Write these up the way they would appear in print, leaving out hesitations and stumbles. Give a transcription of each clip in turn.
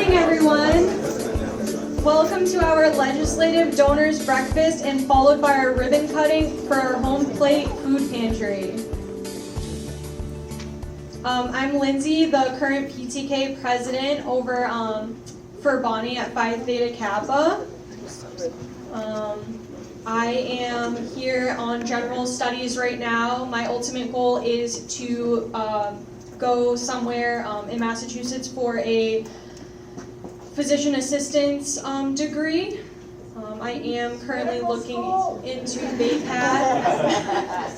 morning, everyone. Welcome to our Legislative Donors Breakfast and followed by our ribbon cutting for our home plate food pantry. I'm Lindsey, the current PTK president over for Bonnie at Phi Theta Kappa. I am here on general studies right now. My ultimate goal is to go somewhere in Massachusetts for a physician assistant's degree. I am currently looking into BAPAT.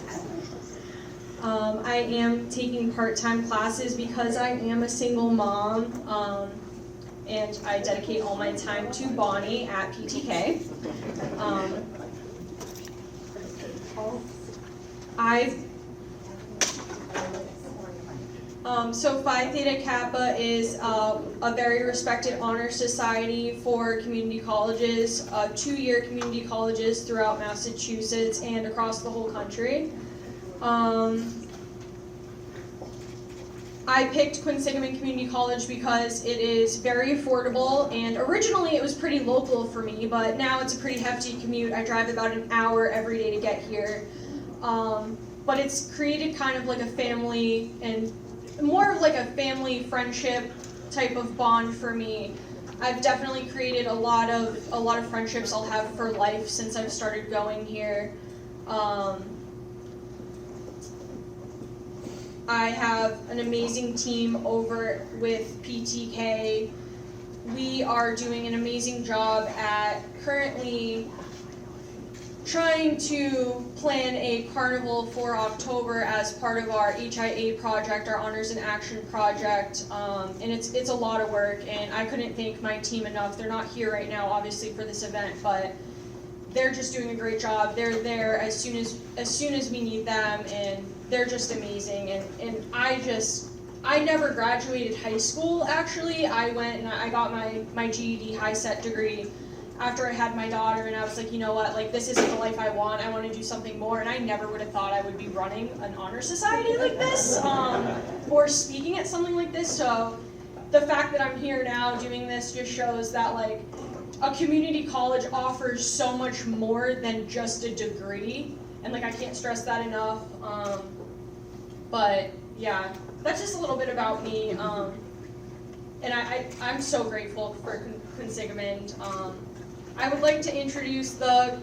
I am taking part-time classes because I am a single mom, and I dedicate all my time to Bonnie at PTK. So Phi Theta Kappa is a very respected honor society for community colleges, 2-year community colleges throughout Massachusetts and across the whole country. I picked Quinsigamond Community College because it is very affordable, and originally it was pretty local for me, but now it's a pretty hefty commute. I drive about an hour every day to get here. But it's created kind of like a family and more of like a family friendship type of bond for me. I've definitely created a lot of friendships I'll have for life since I've started going here. I have an amazing team over with PTK. We are doing an amazing job at currently trying to plan a carnival for October as part of our HIA project, our Honors in Action project, and it's a lot of work, and I couldn't thank my team enough. They're not here right now, obviously, for this event, but they're just doing a great job. They're there as soon as we need them, and they're just amazing. And I never graduated high school, actually. I went and I got my GED high set degree after I had my daughter, and I was like, you know what, like, this isn't the life I want to do something more, and I never would have thought I would be running an honor society like this, or speaking at something like this. So the fact that I'm here now doing this just shows that, like, a community college offers so much more than just a degree, and, like, I can't stress that enough. But yeah, that's just a little bit about me, and I'm so grateful for Quinsigamond. I would like to introduce the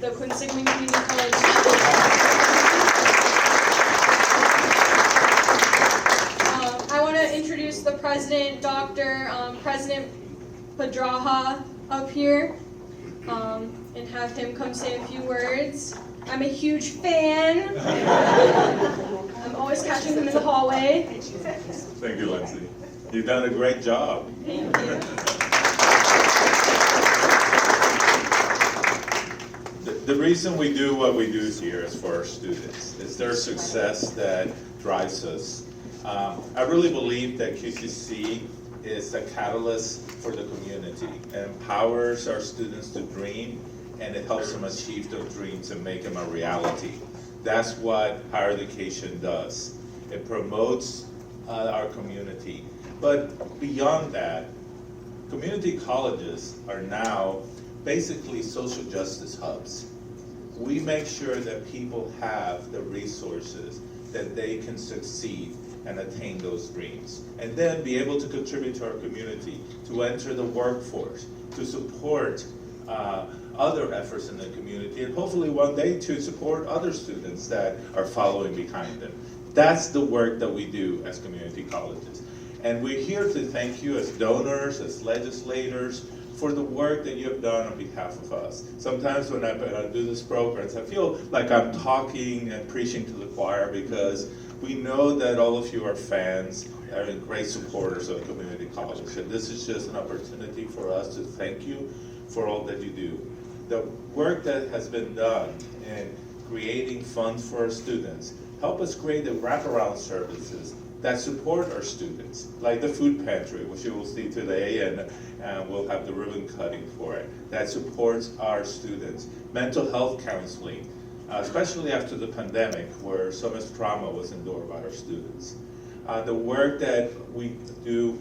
Quinsigamond Community College. I want to introduce the president, President Pedraja, up here, and have him come say a few words. I'm a huge fan. I'm always catching them in the hallway. Thank you, Lindsey. You've done a great job. Thank you. The reason we do what we do here is for our students. It's their success that drives us. I really believe that QCC is a catalyst for the community. It empowers our students to dream, and it helps them achieve their dreams and make them a reality. That's what higher education does. It promotes our community. But beyond that, community colleges are now basically social justice hubs. We make sure that people have the resources that they can succeed and attain those dreams, and then be able to contribute to our community, to enter the workforce, to support other efforts in the community, and hopefully one day to support other students that are following behind them. That's the work that we do as community colleges. And we're here to thank you as donors, as legislators, for the work that you have done on behalf of us. Sometimes when I do these programs, I feel like I'm talking and preaching to the choir, because we know that all of you are fans and great supporters of community college. And this is just an opportunity for us to thank you for all that you do. The work that has been done in creating funds for our students help us create the wraparound services that support our students, like the Food Pantry, which you will see today, and we'll have the ribbon cutting for it, that supports our students. Mental health counseling, especially after the pandemic, where so much trauma was endured by our students. The work that we do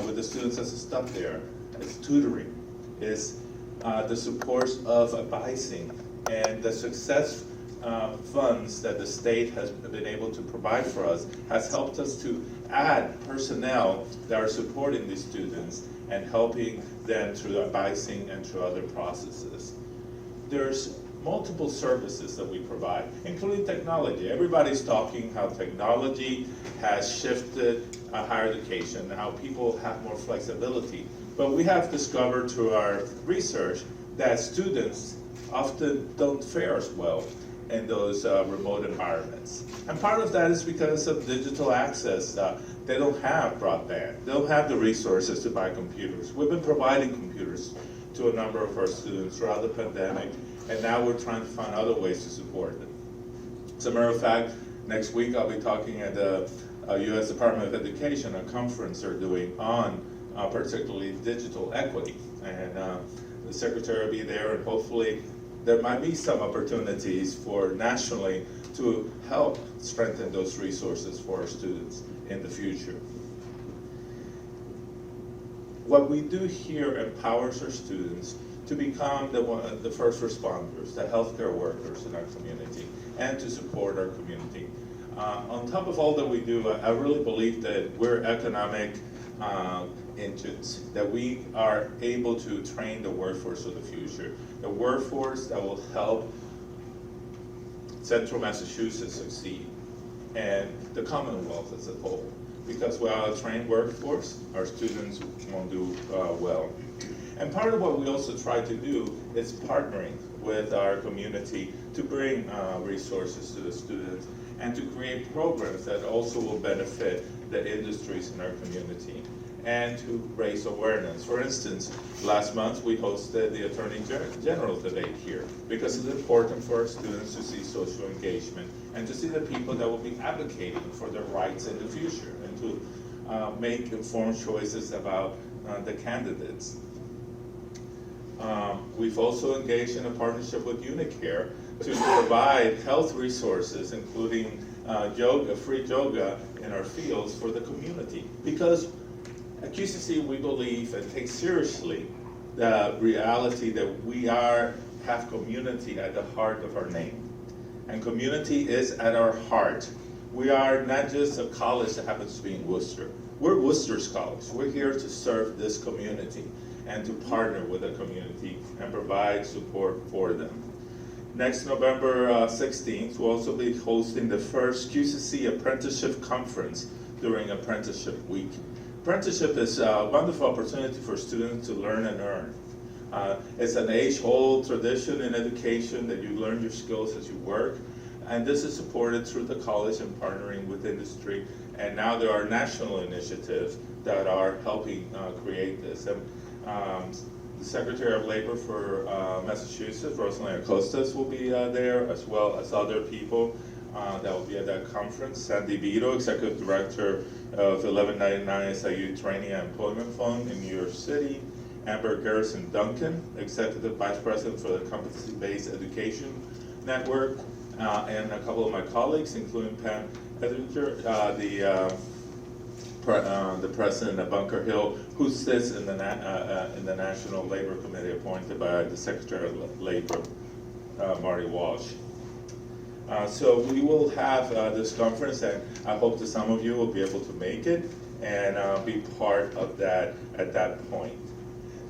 with the students as a step there is tutoring, is the support of advising, and the success funds that the state has been able to provide for us has helped us to add personnel that are supporting these students and helping them through advising and through other processes. There's multiple services that we provide, including technology. Everybody's talking how technology has shifted higher education, how people have more flexibility. But we have discovered through our research that students often don't fare as well in those remote environments. And part of that is because of digital access. They don't have broadband. They don't have the resources to buy computers. We've been providing computers to a number of our students throughout the pandemic, and now we're trying to find other ways to support them. As a matter of fact, next week I'll be talking at the U.S. Department of Education, a conference they're doing on particularly digital equity. And the secretary will be there, and hopefully there might be some opportunities for nationally to help strengthen those resources for our students in the future. What we do here empowers our students to become the first responders, the healthcare workers in our community, and to support our community. On top of all that we do, I really believe that we're economic engines, that we are able to train the workforce of the future, the workforce that will help Central Massachusetts succeed, and the Commonwealth as a whole. Because without a trained workforce, our students won't do well. And part of what we also try to do is partnering with our community to bring resources to the students and to create programs that also will benefit the industries in our community and to raise awareness. For instance, last month we hosted the Attorney General debate here because it's important for our students to see social engagement and to see the people that will be advocating for their rights in the future and to make informed choices about the candidates. We've also engaged in a partnership with Unicare to provide health resources, including free yoga in our fields for the community. Because at QCC, we believe and take seriously the reality that we have community at the heart of our name. And community is at our heart. We are not just a college that happens to be in Worcester. We're Worcester's college. We're here to serve this community and to partner with the community and provide support for them. Next November 16th, we'll also be hosting the first QCC Apprenticeship Conference during Apprenticeship Week. Apprenticeship is a wonderful opportunity for students to learn and earn. It's an age-old tradition in education that you learn your skills as you work, and this is supported through the college and partnering with industry. And now there are national initiatives that are helping create this. And the Secretary of Labor for Massachusetts, Rosalina Costas, will be there, as well as other people that will be at that conference. Sandy Vito, Executive Director of 1199 SIU Training and Employment Fund in New York City. Amber Garrison Duncan, Executive Vice President for the Competency-Based Education Network, and a couple of my colleagues, including Pam Edinger, the president of Bunker Hill, who sits in the National Labor Committee appointed by the Secretary of Labor, Marty Walsh. So we will have this conference, and I hope that some of you will be able to make it and be part of that at that point.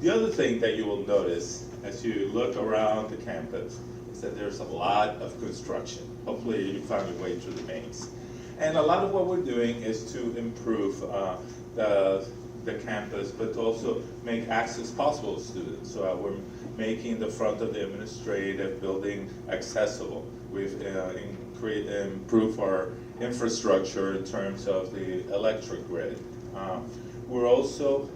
The other thing that you will notice as you look around the campus is that there's a lot of construction. Hopefully you found your way through the maze. And a lot of what we're doing is to improve the campus, but to also make access possible to students. So we're making the front of the administrative building accessible. We've improved our infrastructure in terms of the electric grid. We're also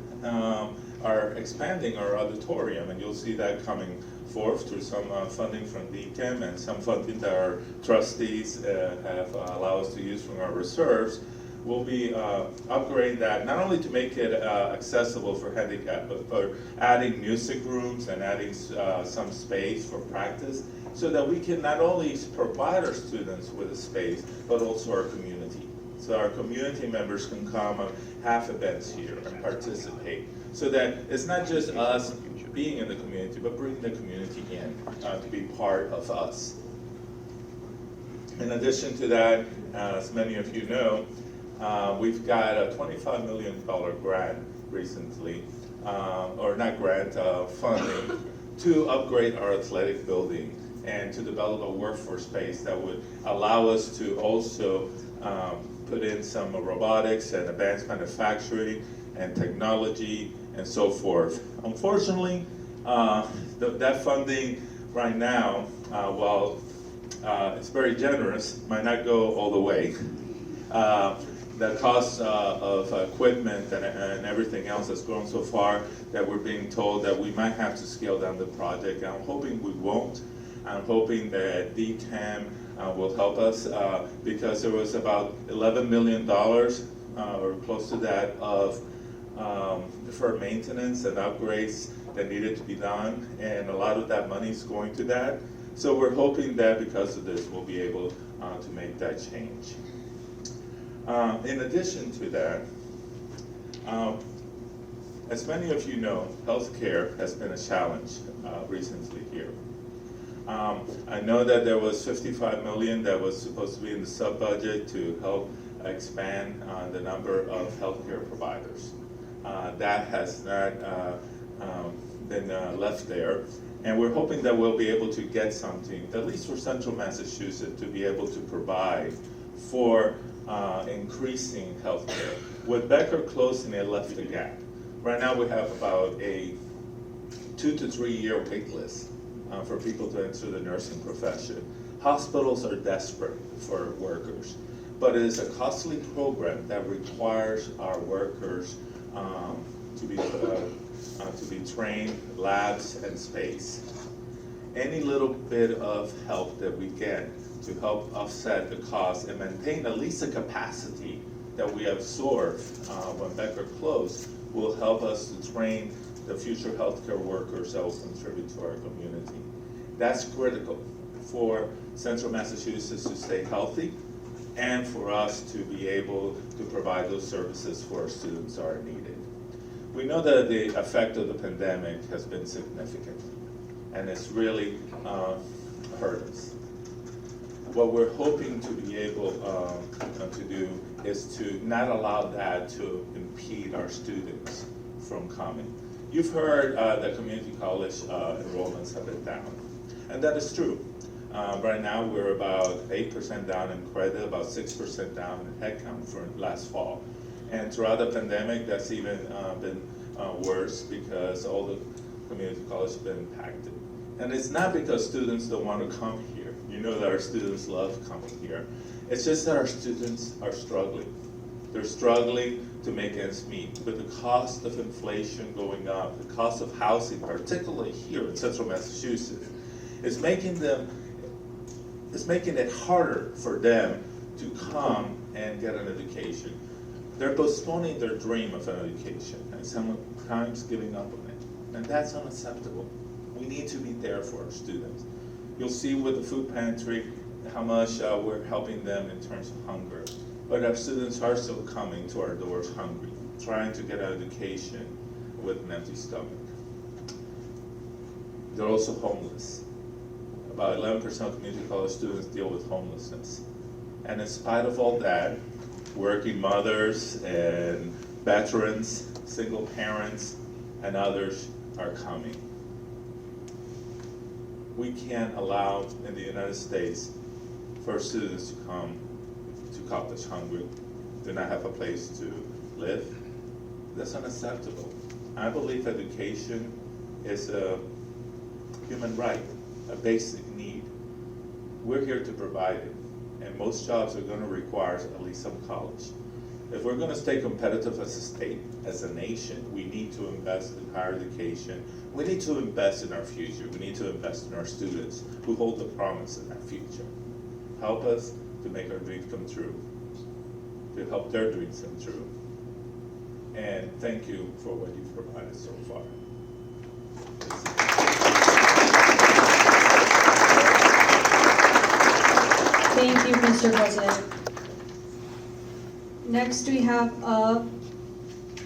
are expanding our auditorium, and you'll see that coming forth through some funding from DCAM and some funding that our trustees have allowed us to use from our reserves. We'll be upgrading that, not only to make it accessible for handicapped, but for adding music rooms and adding some space for practice, so that we can not only provide our students with a space, but also our community. so our community members can come and have events here and participate. So that it's not just us being in the community, but bringing the community in to be part of us. In addition to that, as many of you know, we've got a $25 million grant recently, or not grant, funding, to upgrade our athletic building and to develop a workforce space that would allow us to also put in some robotics and advanced manufacturing and technology and so forth. Unfortunately, that funding right now, while it's very generous, might not go all the way. The cost of equipment and everything else has grown so far that we're being told that we might have to scale down the project. I'm hoping we won't. I'm hoping that DTAM will help us because there was about $11 million or close to that of deferred maintenance and upgrades that needed to be done, and a lot of that money is going to that. So we're hoping that because of this, we'll be able to make that change. In addition to that, as many of you know, healthcare has been a challenge recently here. I know that there was $55 million that was supposed to be in the sub-budget to help expand the number of healthcare providers. That has not been left there. And we're hoping that we'll be able to get something, at least for Central Massachusetts, to be able to provide for increasing healthcare. With Becker closing, it left a gap. Right now we have about a 2 to 3 year wait list for people to enter the nursing profession. Hospitals are desperate for workers, but it is a costly program that requires our workers to be trained, labs, and space. Any little bit of help that we get to help offset the cost and maintain at least the capacity that we absorbed when Becker closed will help us to train the future healthcare workers that will contribute to our community. That's critical for Central Massachusetts to stay healthy and for us to be able to provide those services for our students that are needed. We know that the effect of the pandemic has been significant, and it's really hurt us. What we're hoping to be able to do is to not allow that to impede our students from coming. You've heard that community college enrollments have been down, and that is true. Right now we're about 8% down in credit, about 6% down in headcount for last fall. And throughout the pandemic, that's even been worse because all the community colleges have been impacted. And it's not because students don't want to come here. You know that our students love coming here. It's just that our students are struggling. They're struggling to make ends meet. With the cost of inflation going up, the cost of housing, particularly here in Central Massachusetts, it's making it harder for them to come and get an education. They're postponing their dream of an education and sometimes giving up on it. And that's unacceptable. We need to be there for our students. You'll see with the Food Pantry how much we're helping them in terms of hunger. But our students are still coming to our doors hungry, trying to get an education with an empty stomach. They're also homeless. About 11% of community college students deal with homelessness. And in spite of all that, working mothers and veterans, single parents, and others are coming. We can't allow in the United States for students to come to college hungry, do not have a place to live. That's unacceptable. I believe education is a human right, a basic need. We're here to provide it, and most jobs are going to require at least some college. If we're going to stay competitive as a state, as a nation, we need to invest in higher education. We need to invest in our future. We need to invest in our students who hold the promise in that future. Help us to make our dreams come true, to help their dreams come true. And thank you for what you've provided so far. Thank you, Mr. President. Next we have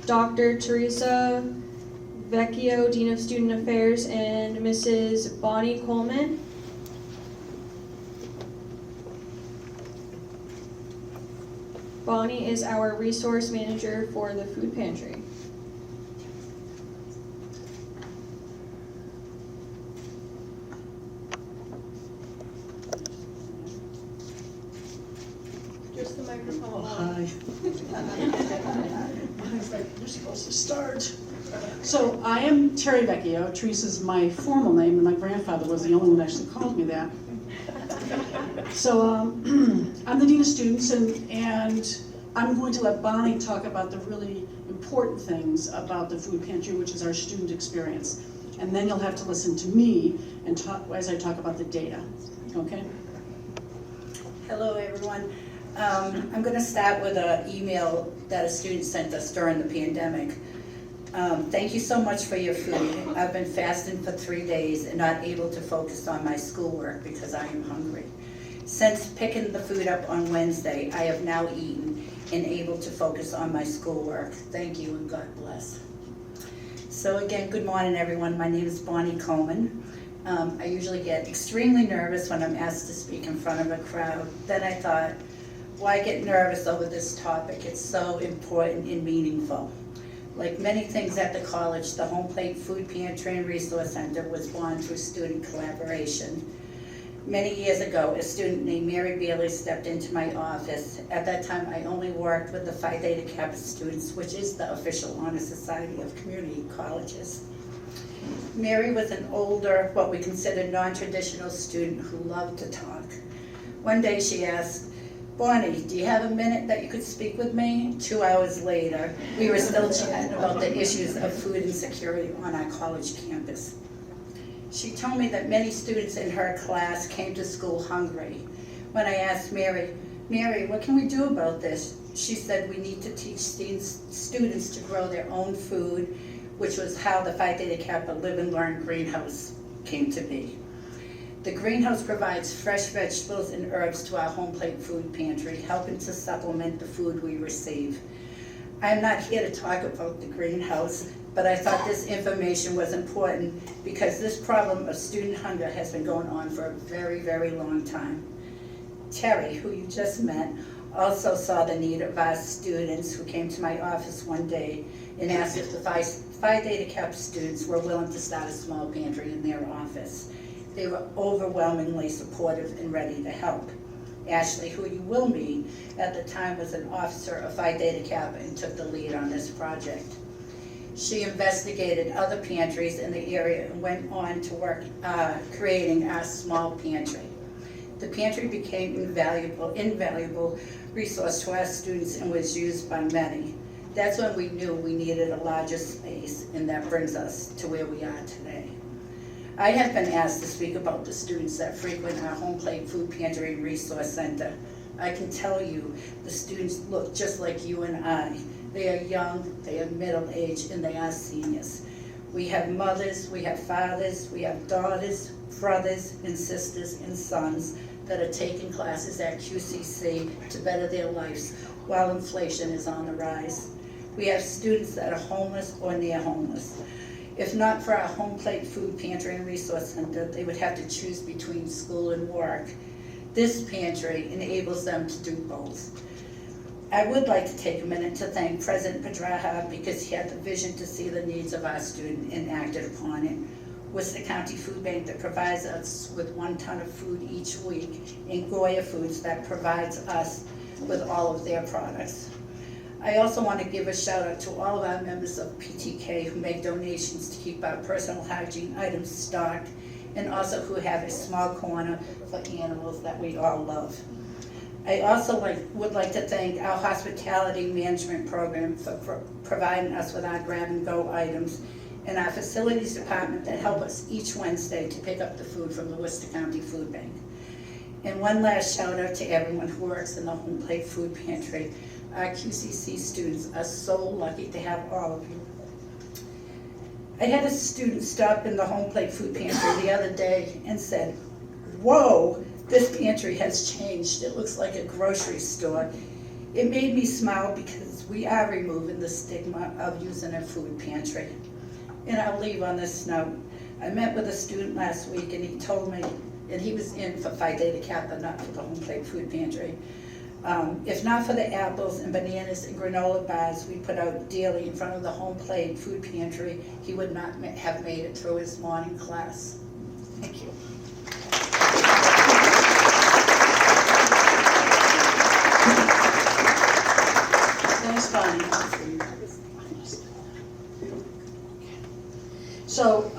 Dr. Theresa Vecchio, Dean of Student Affairs, and Mrs. Bonnie Coleman. Bonnie is our resource manager for the food pantry. Just the microphone. Hi. I was like, you're supposed to start. So I am Terry Vecchio. Teresa's my formal name, and my grandfather was the only one that actually called me that. So I'm the Dean of Students, and I'm going to let Bonnie talk about the really important things about the food pantry, which is our student experience. And then you'll have to listen to me and talk as I talk about the data, okay? Hello, everyone. I'm going to start with an email that a student sent us during the pandemic. Thank you so much for your food. I've been fasting for 3 days and not able to focus on my schoolwork because I am hungry. Since picking the food up on Wednesday, I have now eaten and able to focus on my schoolwork. Thank you and God bless. So again, good morning, everyone. My name is Bonnie Coleman. I usually get extremely nervous when I'm asked to speak in front of a crowd. Then I thought, why get nervous over this topic? It's so important and meaningful. Like many things at the college, the Home Plate Food Pantry and Resource Center was born through student collaboration. Many years ago, a student named Mary Bailey stepped into my office. At that time, I only worked with the Phi Theta Kappa students, which is the official honor society of community colleges. Mary was an older, what we consider non-traditional student who loved to talk. One day she asked, Bonnie, do you have a minute that you could speak with me? 2 hours later, we were still chatting about the issues of food insecurity on our college campus. She told me that many students in her class came to school hungry. When I asked Mary, what can we do about this? She said we need to teach students to grow their own food, which was how the Phi Theta Kappa Live and Learn greenhouse came to be. The greenhouse provides fresh vegetables and herbs to our Home Plate Food Pantry, helping to supplement the food we receive. I'm not here to talk about the greenhouse, but I thought this information was important because this problem of student hunger has been going on for a very, very long time. Terry, who you just met, also saw the need of our students who came to my office one day and asked if the Phi Theta Kappa students were willing to start a small pantry in their office. They were overwhelmingly supportive and ready to help. Ashley, who you will meet, at the time was an officer of Phi Theta Kappa and took the lead on this project. She investigated other pantries in the area and went on to work creating our small pantry. The pantry became invaluable resource to our students and was used by many. That's when we knew we needed a larger space, and that brings us to where we are today. I have been asked to speak about the students that frequent our Home Plate Food Pantry and Resource Center. I can tell you the students look just like you and I. They are young, they are middle-aged, and they are seniors. We have mothers, we have fathers, we have daughters, brothers, and sisters, and sons that are taking classes at QCC to better their lives while inflation is on the rise. We have students that are homeless or near homeless. If not for our Home Plate Food Pantry and Resource Center, they would have to choose between school and work. This pantry enables them to do both. I would like to take a minute to thank President Pedraja because he had the vision to see the needs of our student and acted upon it. Worcester County Food Bank that provides us with 1 ton of food each week, and Goya Foods that provides us with all of their products. I also want to give a shout out to all of our members of PTK who make donations to keep our personal hygiene items stocked, and also who have a small corner for animals that we all love. I also would like to thank our hospitality management program for providing us with our grab-and-go items, and our facilities department that help us each Wednesday to pick up the food from the Worcester County Food Bank. And one last shout out to everyone who works in the Home Plate Food Pantry. Our QCC students are so lucky to have all of you. I had a student stop in the Home Plate Food Pantry the other day and said, "Whoa, this pantry has changed. It looks like a grocery store." It made me smile because we are removing the stigma of using a food pantry. And I'll leave on this note. I met with a student last week and he told me, and he was in for Phi Theta Kappa, not for the home plate food pantry. If not for the apples and bananas and granola bars we put out daily in front of the home plate food pantry, he would not have made it through his morning class. Thank you. Thanks, Bonnie. So,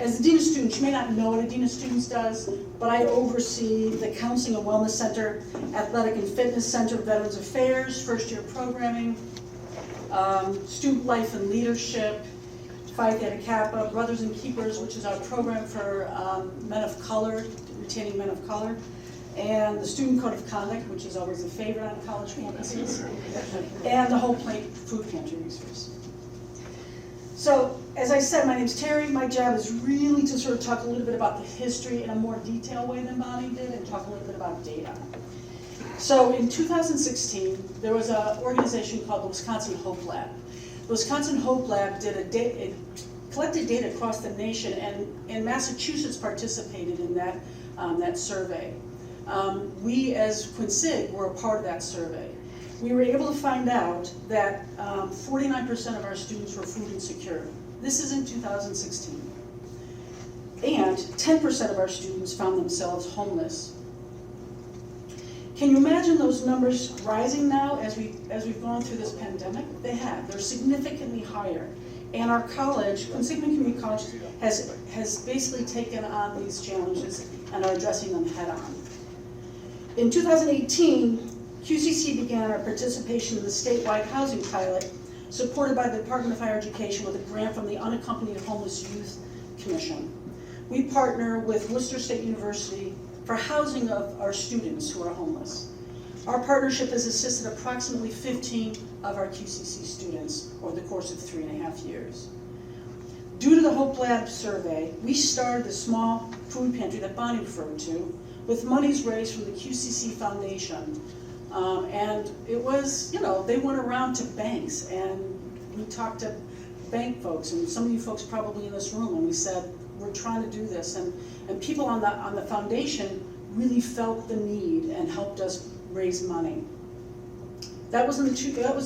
as the Dean of Students, you may not know what a Dean of Students does, but I oversee the Counseling and Wellness Center, Athletic and Fitness Center, Veterans Affairs, First Year Programming, Student Life and Leadership, Phi Theta Kappa, Brothers and Keepers, which is our program for men of color, retaining men of color, and the Student Code of Conduct, which is always a favorite on college campuses, and the Whole Plate Food Pantry Resource. So, as I said, my name's Terry. My job is really to sort of talk a little bit about the history in a more detailed way than Bonnie did, and talk a little bit about data. So, in 2016, there was an organization called the Wisconsin Hope Lab. The Wisconsin Hope Lab it collected data across the nation, and Massachusetts participated in that survey. We, as Quinsig, were a part of that survey. We were able to find out that 49% of our students were food insecure. This is in 2016. And 10% of our students found themselves homeless. Can you imagine those numbers rising now as we've gone through this pandemic? They have. They're significantly higher. And our college, Quinsigamond Community College, has basically taken on these challenges and are addressing them head on. In 2018, QCC began our participation in the statewide housing pilot supported by the Department of Higher Education with a grant from the Unaccompanied Homeless Youth Commission. We partner with Worcester State University for housing of our students who are homeless. Our partnership has assisted approximately 15 of our QCC students over the course of 3.5 years. Due to the Hope Lab survey, we started the small food pantry that Bonnie referred to with monies raised from the QCC Foundation. And it was, they went around to banks and we talked to bank folks, and some of you folks probably in this room, and we said, we're trying to do this. And people on the foundation really felt the need and helped us raise money. That was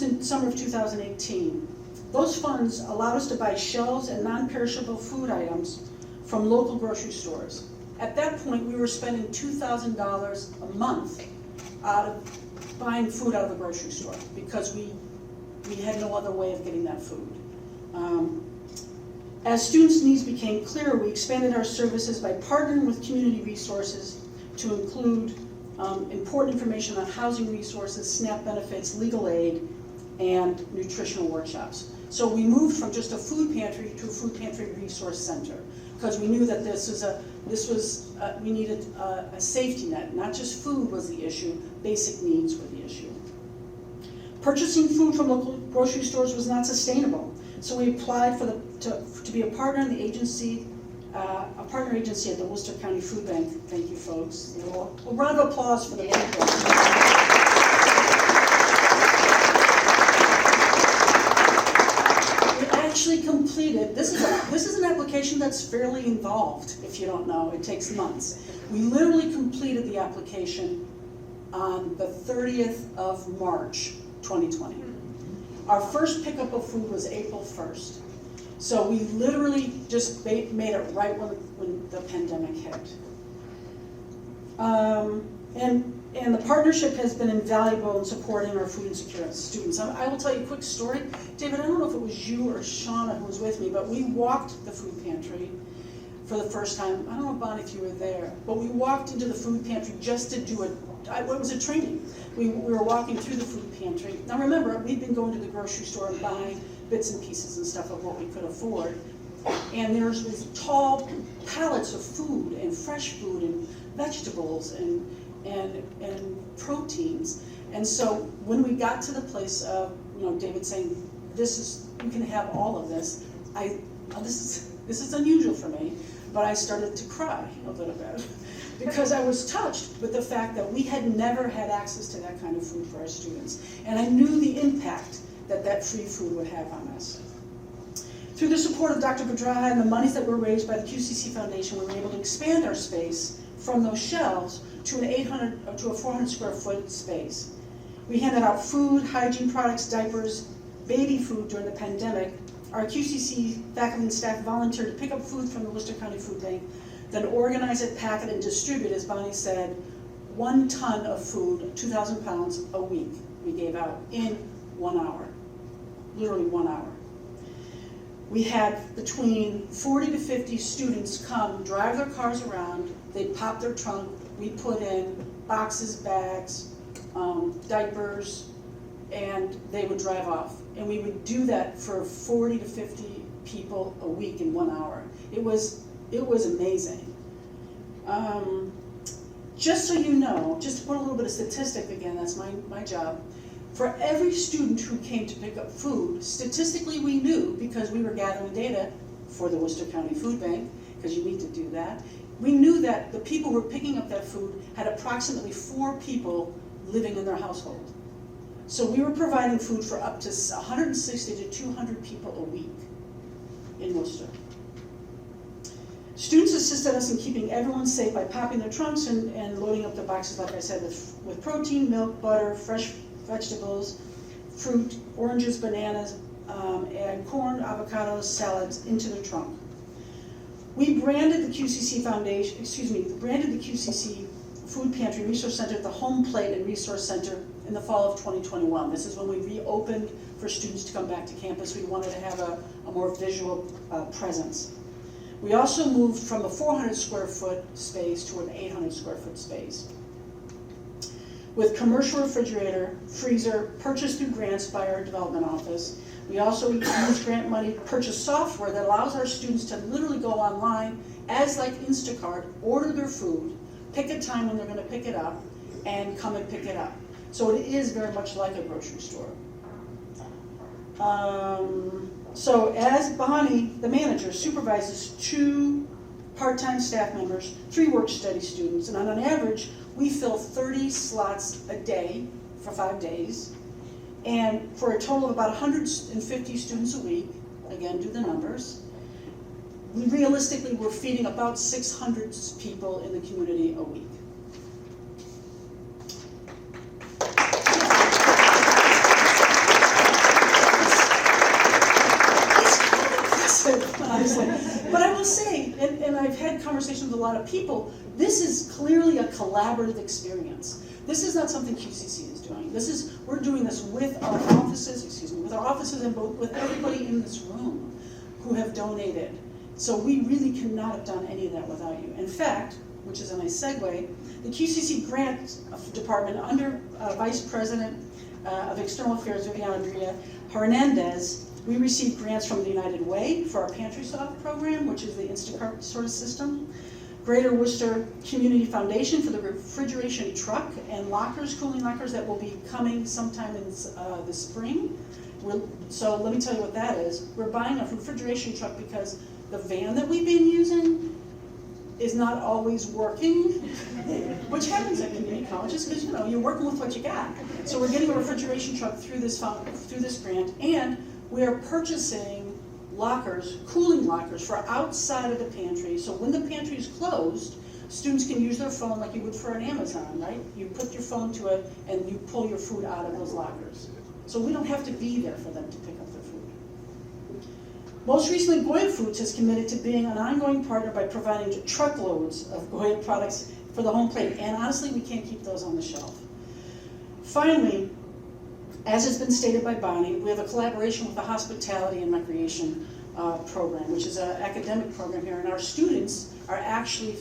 in summer of 2018. Those funds allowed us to buy shelves and non-perishable food items from local grocery stores. At that point, we were spending $2,000 a month out of buying food out of the grocery store because we had no other way of getting that food. As students' needs became clearer, we expanded our services by partnering with community resources to include important information on housing resources, SNAP benefits, legal aid, and nutritional workshops. So we moved from just a food pantry to a food pantry resource center because we knew that we needed a safety net. Not just food was the issue, basic needs were the issue. Purchasing food from local grocery stores was not sustainable, so we applied to be a partner in the agency, a partner agency at the Worcester County Food Bank. Thank you, folks. A round of applause for the people. Actually completed, this is an application that's fairly involved, if you don't know, it takes months. We literally completed the application on the 30th of March, 2020. Our first pickup of food was April 1st. So we literally just made it right when the pandemic hit. And the partnership has been invaluable in supporting our food insecure students. I will tell you a quick story. David, I don't know if it was you or Shauna who was with me, but we walked the food pantry for the first time. I don't know, Bonnie, if you were there, but we walked into the food pantry just to do it was a training. We were walking through the food pantry. Now remember, we'd been going to the grocery store and buying bits and pieces and stuff of what we could afford. And there's these tall pallets of food and fresh food and vegetables and proteins. And so when we got to the place of, David saying, you can have all of this, this is unusual for me, but I started to cry a little bit. because I was touched with the fact that we had never had access to that kind of food for our students. And I knew the impact that that free food would have on us. Through the support of Dr. Pedraja and the monies that were raised by the QCC Foundation, we were able to expand our space from those shelves to a 400 square foot space. We handed out food, hygiene products, diapers, baby food during the pandemic. Our QCC faculty and staff volunteered to pick up food from the Worcester County Food Bank, then organize it, pack it, and distribute, as Bonnie said, 1 ton of food, 2,000 pounds a week we gave out in 1 hour, literally 1 hour. We had between 40 to 50 students come, drive their cars around, they'd pop their trunk, we put in boxes, bags, diapers, and they would drive off. And we would do that for 40 to 50 people a week in 1 hour. It was amazing. Just so you know, just to put a little bit of statistic again, that's my job. For every student who came to pick up food, statistically we knew, because we were gathering data for the Worcester County Food Bank, because you need to do that, we knew that the people who were picking up that food had approximately 4 people living in their household. So we were providing food for up to 160 to 200 people a week in Worcester. Students assisted us in keeping everyone safe by popping their trunks and loading up their boxes, like I said, with protein, milk, butter, fresh vegetables, fruit, oranges, bananas, and corn, avocados, salads into the trunk. We branded the QCC Foundation, branded the QCC Food Pantry Resource Center at the Home Plate and Resource Center in the fall of 2021. This is when we reopened for students to come back to campus. We wanted to have a more visual presence. We also moved from a 400 square foot space to an 800 square foot space. With commercial refrigerator, freezer, purchased through grants by our development office. We also used grant money to purchase software that allows our students to literally go online, as like Instacart, order their food, pick a time when they're going to pick it up, and come and pick it up. So it is very much like a grocery store. So as Bonnie, the manager, supervises 2 part-time staff members, 3 work-study students, and on an average, we fill 30 slots a day for 5 days, and for a total of about 150 students a week. Again, do the numbers. We realistically, we're feeding about 600 people in the community a week. Honestly. But I will say, and I've had conversations with a lot of people, this is clearly a collaborative experience. This is not something QCC is doing. We're doing this with our offices, and with everybody in this room who have donated. So we really cannot have done any of that without you. In fact, which is a nice segue, the QCC Grant Department under Vice President of External Affairs, Viviana Hernandez, we received grants from the United Way for our Pantry Soft program, which is the Instacart sort of system. Greater Worcester Community Foundation for the refrigeration truck and lockers, cooling lockers that will be coming sometime in the spring. So let me tell you what that is. We're buying a refrigeration truck because the van that we've been using is not always working, which happens at community colleges because you're working with what you got. So we're getting a refrigeration truck through this grant, and we are purchasing lockers, cooling lockers for outside of the pantry. So when the pantry is closed, students can use their phone like you would for an Amazon, right? You put your phone to it and you pull your food out of those lockers. So we don't have to be there for them to pick up their food. Most recently, Goya Foods has committed to being an ongoing partner by providing truckloads of Goya products for the home plate. And honestly, we can't keep those on the shelf. Finally, as has been stated by Bonnie, we have a collaboration with the Hospitality and Recreation program, which is an academic program here, and our students are actually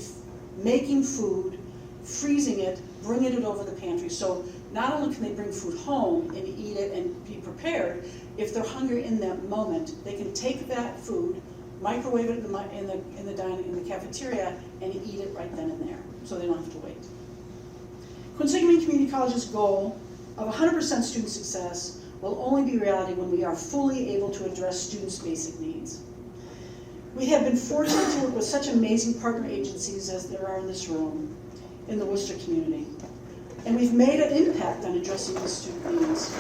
making food, freezing it, bringing it over the pantry. So not only can they bring food home and eat it and be prepared, if they're hungry in that moment, they can take that food, microwave it in the cafeteria, and eat it right then and there, so they don't have to wait. Quinsigamond Community College's goal of 100% student success will only be reality when we are fully able to address students' basic needs. We have been fortunate to work with such amazing partner agencies as there are in this room, in the Worcester community. And we've made an impact on addressing the student needs.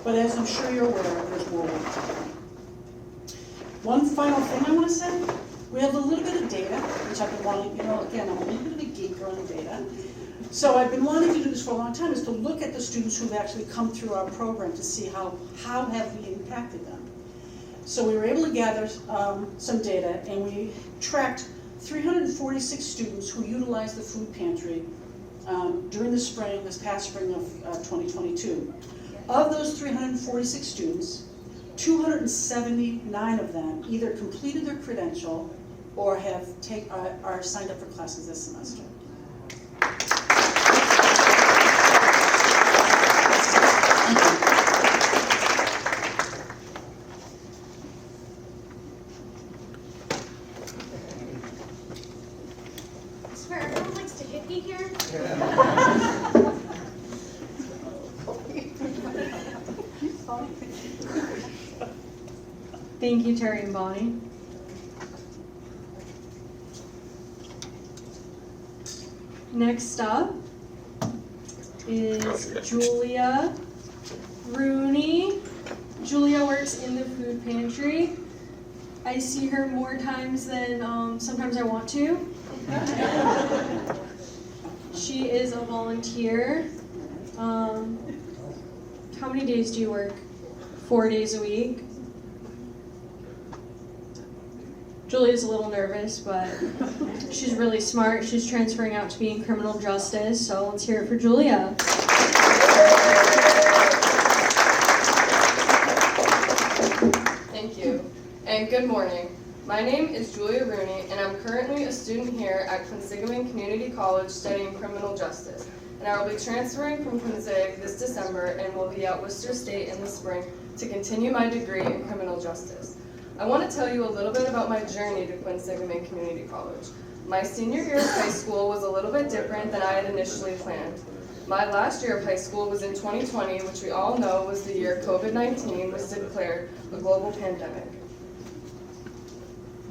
But as I'm sure you're aware, there's more work to do. One final thing I want to say, we have a little bit of data, which I've been wanting, again, I'm a little bit of a geek on data. So I've been wanting to do this for a long time, is to look at the students who've actually come through our program to see how have we impacted them. So we were able to gather some data, and we tracked 346 students who utilized the food pantry during the spring, this past spring of 2022. Of those 346 students, 279 of them either completed their credential or are signed up for classes this semester. I swear, everyone likes to hit me here. Thank you, Terry and Bonnie. Next up is Julia Rooney. Julia works in the food pantry. I see her more times than sometimes I want to. She is a volunteer. How many days do you work? 4 days a week? Julia's a little nervous, but she's really smart. She's transferring out to be in criminal justice, so let's hear it for Julia. Thank you, and good morning. My name is Julia Rooney, and I'm currently a student here at Quinsigamond Community College studying criminal justice. And I will be transferring from Quinsig this December and will be at Worcester State in the spring to continue my degree in criminal justice. I want to tell you a little bit about my journey to Quinsigamond Community College. My senior year of high school was a little bit different than I had initially planned. My last year of high school was in 2020, which we all know was the year COVID-19 was declared a global pandemic.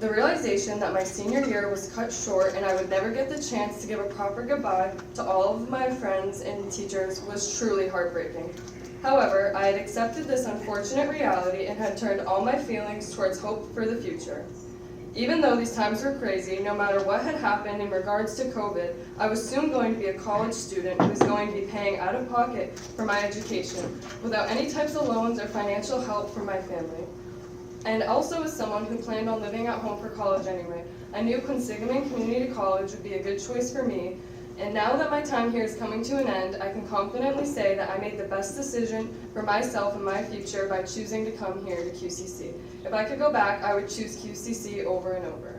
The realization that my senior year was cut short and I would never get the chance to give a proper goodbye to all of my friends and teachers was truly heartbreaking. However, I had accepted this unfortunate reality and had turned all my feelings towards hope for the future. Even though these times were crazy, no matter what had happened in regards to COVID, I was soon going to be a college student who was going to be paying out of pocket for my education without any types of loans or financial help from my family. And also as someone who planned on living at home for college anyway, I knew Quinsigamond Community College would be a good choice for me. And now that my time here is coming to an end, I can confidently say that I made the best decision for myself and my future by choosing to come here to QCC. If I could go back, I would choose QCC over and over.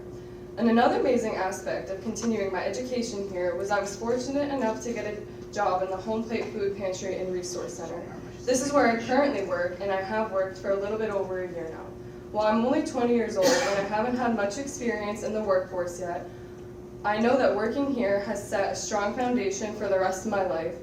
And another amazing aspect of continuing my education here was I was fortunate enough to get a job in the Home Plate Food Pantry and Resource Center. This is where I currently work, and I have worked for a little bit over a year now. While I'm only 20 years old and I haven't had much experience in the workforce yet, I know that working here has set a strong foundation for the rest of my life.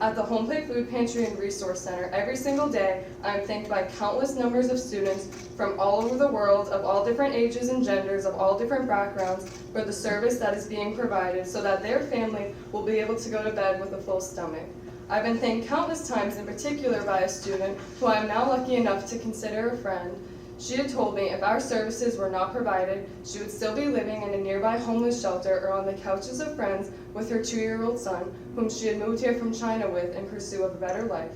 At the Home Plate Food Pantry and Resource Center, every single day, I am thanked by countless numbers of students from all over the world, of all different ages and genders, of all different backgrounds, for the service that is being provided so that their family will be able to go to bed with a full stomach. I've been thanked countless times, in particular by a student who I am now lucky enough to consider a friend. She had told me if our services were not provided, she would still be living in a nearby homeless shelter or on the couches of friends with her 2-year-old son, whom she had moved here from China with in pursuit of a better life.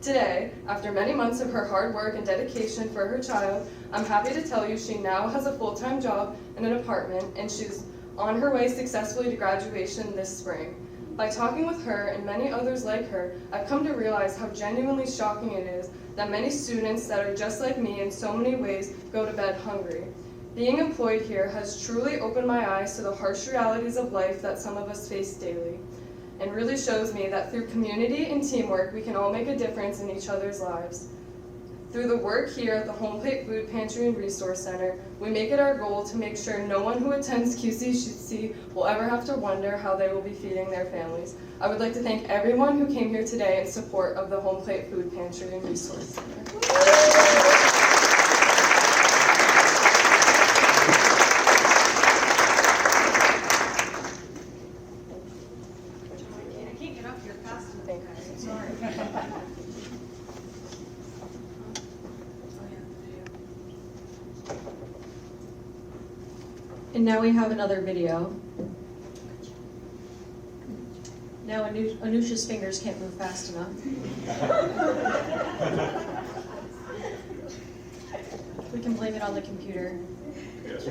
Today, after many months of her hard work and dedication for her child, I'm happy to tell you she now has a full-time job in an apartment, and she's on her way successfully to graduation this spring. By talking with her and many others like her, I've come to realize how genuinely shocking it is that many students that are just like me in so many ways go to bed hungry. Being employed here has truly opened my eyes to the harsh realities of life that some of us face daily, and really shows me that through community and teamwork, we can all make a difference in each other's lives. Through the work here at the Home Plate Food Pantry and Resource Center, we make it our goal to make sure no one who attends QCC will ever have to wonder how they will be feeding their families. I would like to thank everyone who came here today in support of the Home Plate Food Pantry and Resource Center. And now we have another video. Now Anusha's fingers can't move fast enough. We can blame it on the computer. Yes,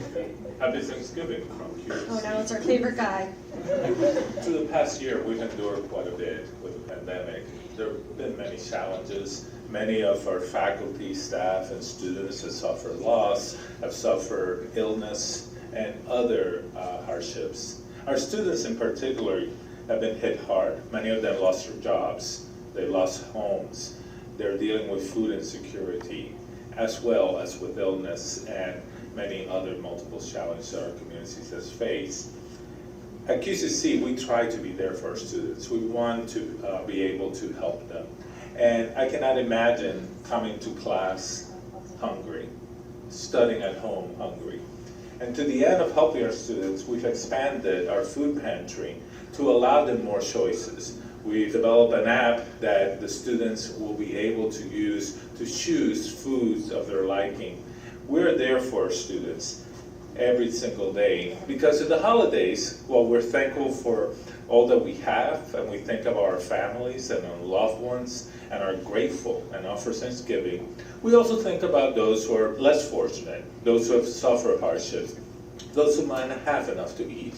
happy Thanksgiving from QCC. Oh, now it's our favorite guy. To the past year, we've endured quite a bit with the pandemic. There have been many challenges. Many of our faculty, staff, and students have suffered loss, have suffered illness, and other hardships. Our students in particular have been hit hard. Many of them lost their jobs. They lost homes. They're dealing with food insecurity, as well as with illness and many other multiple challenges that our communities has faced. At QCC, we try to be there for our students. We want to be able to help them. And I cannot imagine coming to class hungry, studying at home hungry. And to the end of helping our students, we've expanded our food pantry to allow them more choices. We've developed an app that the students will be able to use to choose foods of their liking. We're there for our students every single day because of the holidays. While we're thankful for all that we have, and we think of our families and our loved ones and are grateful and offer Thanksgiving, we also think about those who are less fortunate, those who have suffered hardship, those who might not have enough to eat.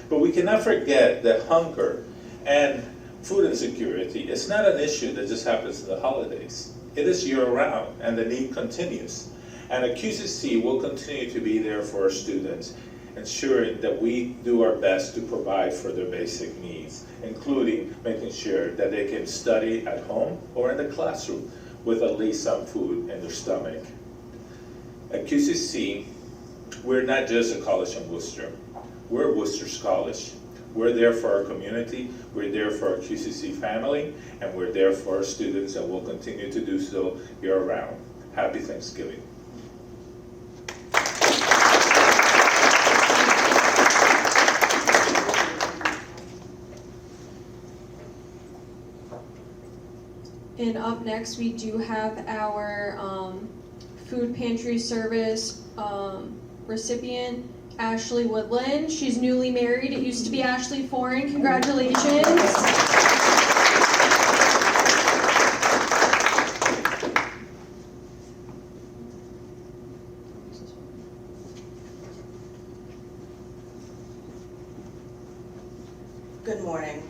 But we cannot forget that hunger and food insecurity is not an issue that just happens in the holidays. It is year-round, and the need continues. And at QCC, we'll continue to be there for our students, ensuring that we do our best to provide for their basic needs, including making sure that they can study at home or in the classroom with at least some food in their stomach. At QCC, we're not just a college in Worcester. We're Worcester's college. We're there for our community, we're there for our QCC family, and we're there for our students, and we'll continue to do so year-round. Happy Thanksgiving. And up next, we do have our food pantry service recipient, Ashley Woodland. She's newly married. It used to be Ashley Foreign. Congratulations. Good morning.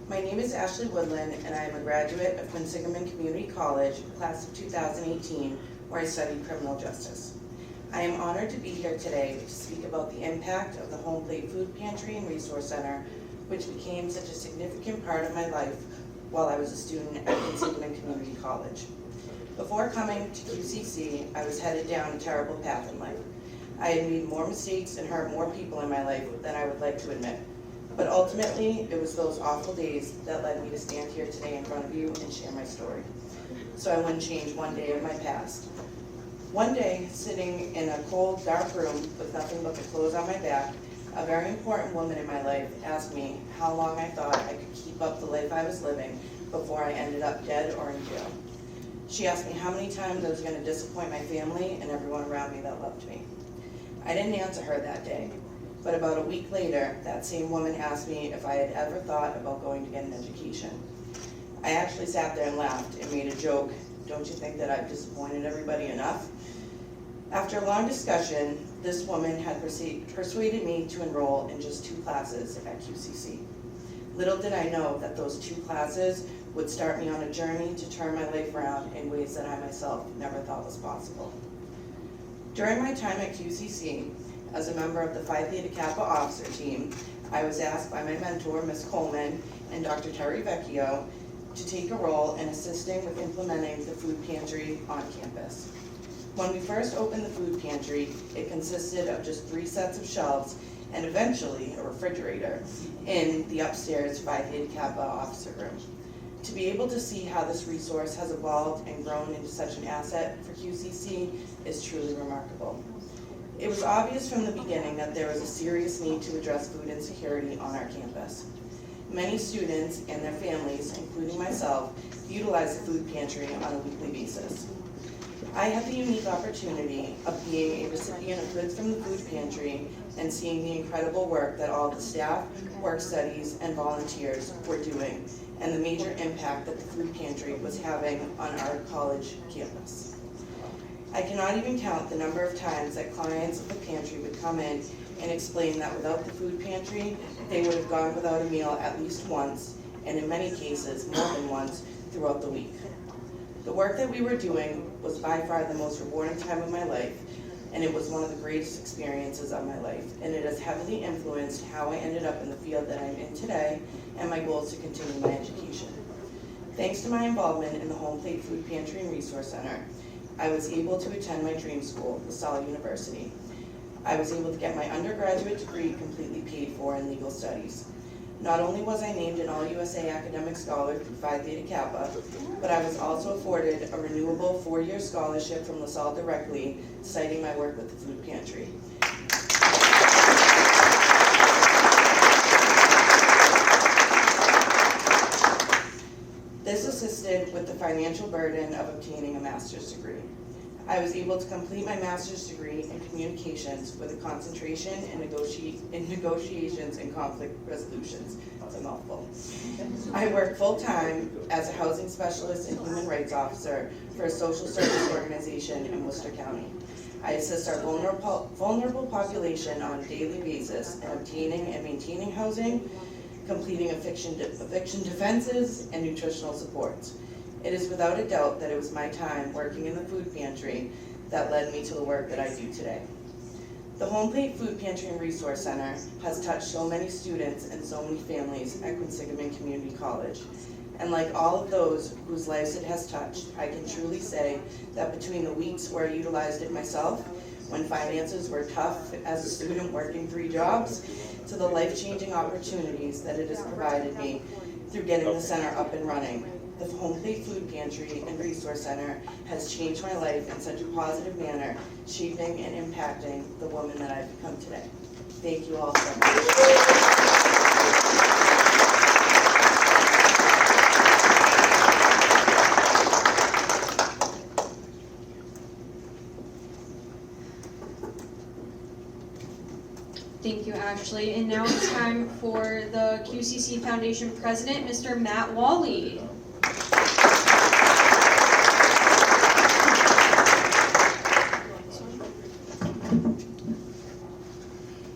My name is Ashley Woodland, and I am a graduate of Quinsigamond Community College, class of 2018, where I studied criminal justice. I am honored to be here today to speak about the impact of the Home Plate Food Pantry and Resource Center, which became such a significant part of my life while I was a student at Quinsigamond Community College. Before coming to QCC, I was headed down a terrible path in life. I had made more mistakes and hurt more people in my life than I would like to admit. But ultimately, it was those awful days that led me to stand here today in front of you and share my story. So I wouldn't change one day of my past. One day, sitting in a cold, dark room with nothing but the clothes on my back, a very important woman in my life asked me how long I thought I could keep up the life I was living before I ended up dead or in jail. She asked me how many times I was going to disappoint my family and everyone around me that loved me. I didn't answer her that day, but about a week later, that same woman asked me if I had ever thought about going to get an education. I actually sat there and laughed and made a joke. Don't you think that I've disappointed everybody enough? After a long discussion, this woman had persuaded me to enroll in just 2 classes at QCC. Little did I know that those 2 classes would start me on a journey to turn my life around in ways that I myself never thought was possible. During my time at QCC, as a member of the Phi Theta Kappa officer team, I was asked by my mentor, Ms. Coleman, and Dr. Theresa Vecchio to take a role in assisting with implementing the food pantry on campus. When we first opened the food pantry, it consisted of just 3 sets of shelves and eventually a refrigerator in the upstairs Phi Theta Kappa officer room. To be able to see how this resource has evolved and grown into such an asset for QCC is truly remarkable. It was obvious from the beginning that there was a serious need to address food insecurity on our campus. Many students and their families, including myself, utilize the food pantry on a weekly basis. I had the unique opportunity of being a recipient of goods from the food pantry and seeing the incredible work that all the staff, work studies, and volunteers were doing, and the major impact that the Food Pantry was having on our college campus. I cannot even count the number of times that clients of the pantry would come in and explain that without the Food Pantry, they would have gone without a meal at least once, and in many cases, more than once, throughout the week. The work that we were doing was by far the most rewarding time of my life, and it was one of the greatest experiences of my life, and it has heavily influenced how I ended up in the field that I'm in today and my goals to continue my education. Thanks to my involvement in the Home Plate Food Pantry and Resource Center, I was able to attend my dream school, LaSalle University. I was able to get my undergraduate degree completely paid for in legal studies. Not only was I named an All-USA Academic Scholar through Phi Theta Kappa, but I was also afforded a renewable 4-year scholarship from LaSalle directly, citing my work with the Food Pantry. This assisted with the financial burden of obtaining a master's degree. I was able to complete my master's degree in communications with a concentration in negotiations and conflict resolutions. That's a mouthful. I work full-time as a housing specialist and human rights officer for a social service organization in Worcester County. I assist our vulnerable population on a daily basis in obtaining and maintaining housing, completing eviction defenses, and nutritional supports. It is without a doubt that it was my time working in the food pantry that led me to the work that I do today. The Home Plate Food Pantry and Resource Center has touched so many students and so many families at Quinsigamond Community College. And like all of those whose lives it has touched, I can truly say that between the weeks where I utilized it myself, when finances were tough as a student working 3 jobs, to the life-changing opportunities that it has provided me through getting the center up and running. The Home Plate Food Pantry and Resource Center has changed my life in such a positive manner, shaping and impacting the woman that I've become today. Thank you all so much. Thank you, Ashley. And now it's time for the QCC Foundation President, Mr. Matt Wally.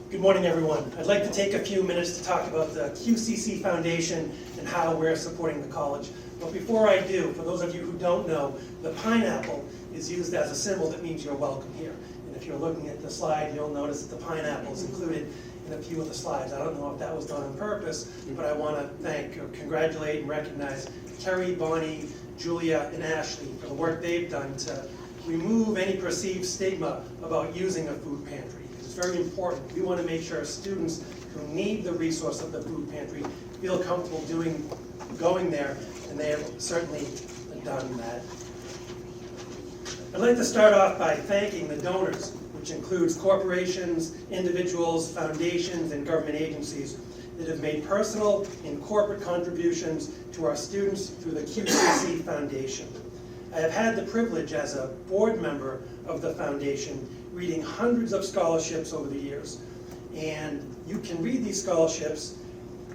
Good morning, everyone. I'd like to take a few minutes to talk about the QCC Foundation and how we're supporting the college. But before I do, for those of you who don't know, the pineapple is used as a symbol that means you're welcome here. And if you're looking at the slide, you'll notice that the pineapple is included in a few of the slides. I don't know if that was done on purpose, but I want to thank, or congratulate, and recognize Terry, Bonnie, Julia, and Ashley for the work they've done to remove any perceived stigma about using a food pantry. It's very important. We want to make sure students who need the resource of the food pantry feel comfortable going there, and they have certainly done that. I'd like to start off by thanking the donors, which includes corporations, individuals, foundations, and government agencies that have made personal and corporate contributions to our students through the QCC Foundation. I have had the privilege as a board member of the foundation reading hundreds of scholarships over the years. And you can read these scholarships,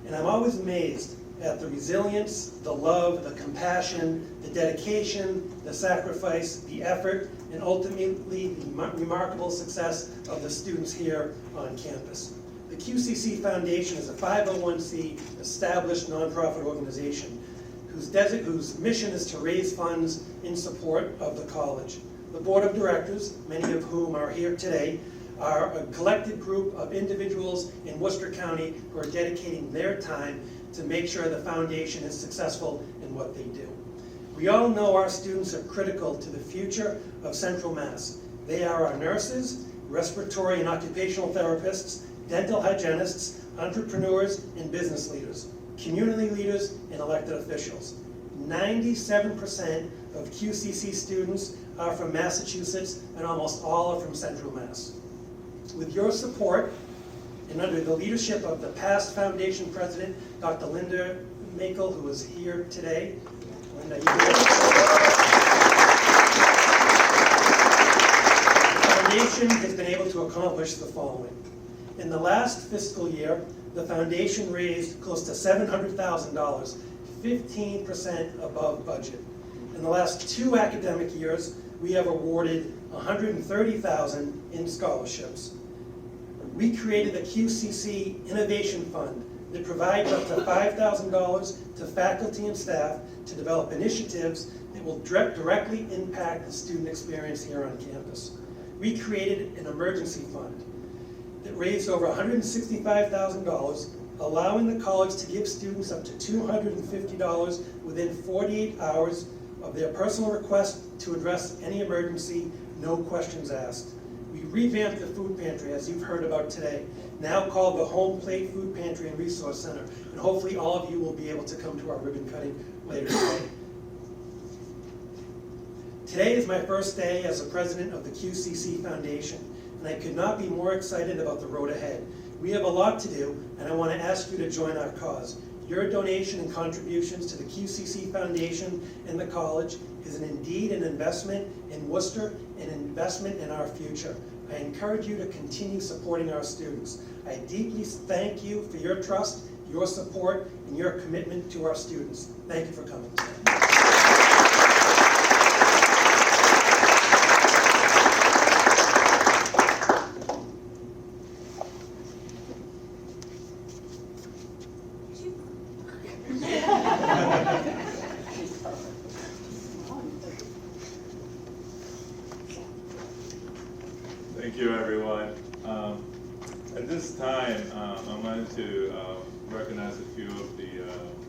and I'm always amazed at the resilience, the love, the compassion, the dedication, the sacrifice, the effort, and ultimately the remarkable success of the students here on campus. The QCC Foundation is a 501c established nonprofit organization whose mission is to raise funds in support of the college. The board of directors, many of whom are here today, are a collective group of individuals in Worcester County who are dedicating their time to make sure the foundation is successful in what they do. We all know our students are critical to the future of Central Mass. They are our nurses, respiratory and occupational therapists, dental hygienists, entrepreneurs and business leaders, community leaders and elected officials. 97% of QCC students are from Massachusetts, and almost all are from Central Mass. With your support, and under the leadership of the past foundation president, Dr. Linda Makel, who is here today. Linda, you here? The foundation has been able to accomplish the following. In the last fiscal year, the foundation raised close to $700,000, 15% above budget. In the last 2 academic years, we have awarded $130,000 in scholarships. We created the QCC Innovation Fund that provides up to $5,000 to faculty and staff to develop initiatives that will directly impact the student experience here on campus. We created an emergency fund that raised over $165,000, allowing the college to give students up to $250 within 48 hours of their personal request to address any emergency, no questions asked. We revamped the Food Pantry, as you've heard about today, now called the Home Plate Food Pantry and Resource Center, and hopefully all of you will be able to come to our ribbon cutting later today. Today is my first day as the president of the QCC Foundation, and I could not be more excited about the road ahead. We have a lot to do, and I want to ask you to join our cause. Your donation and contributions to the QCC Foundation and the college is indeed an investment in Worcester, an investment in our future. I encourage you to continue supporting our students. I deeply thank you for your trust, your support, and your commitment to our students. Thank you for coming today. Thank you, everyone. At this time, I wanted to recognize a few of the